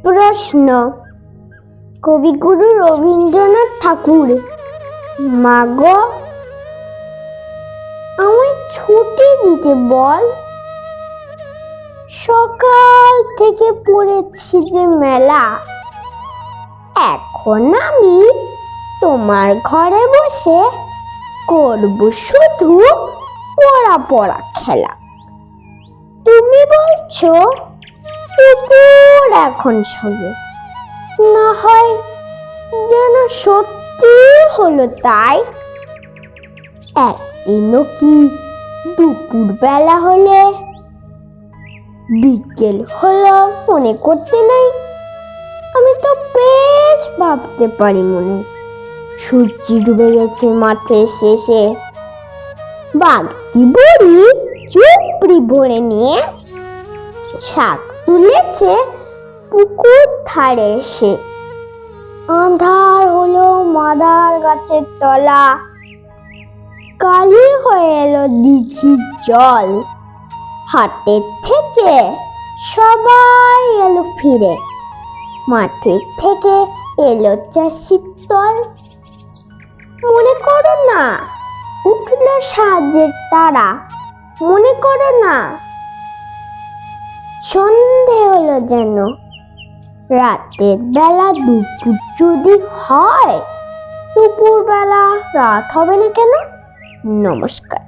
প্রশ্ন, কবিগুরু রবীন্দ্রনাথ ঠাকুর। মাগো, আমায় ছুটি দিতে বল। সকাল থেকে পড়েছি যে মেলা, এখন আমি তোমার ঘরে বসে করব শুধু পড়া পড়া খেলা। তুমি বলছো পুকুর এখন সবে, না হয় যেন সত্যি হলো তাই। একদিনও কি দুপুর বেলা হলে বিকেল হলো মনে করতে নাই? আমি তো বেশ ভাবতে পারি মনে। সূর্য ডুবে গেছে মাঠের শেষে, বাগদি বুড়ি চুপড়ি ভরে নিয়ে শাক তুলেছে পুকুর ধারে এসে। আঁধার হলো মাদার গাছের তলা, কালি হয়ে এলো দিঘির জল। হাটের থেকে সবাই এলো ফিরে, মাঠের থেকে এলো চাষির দল। মনে করো না উঠল সাজের তারা, মনে করো না সন্ধে হলো যেন। রাতের বেলা দুপুর যদি হয়, দুপুর বেলা রাত হবে না কেন? নমস্কার।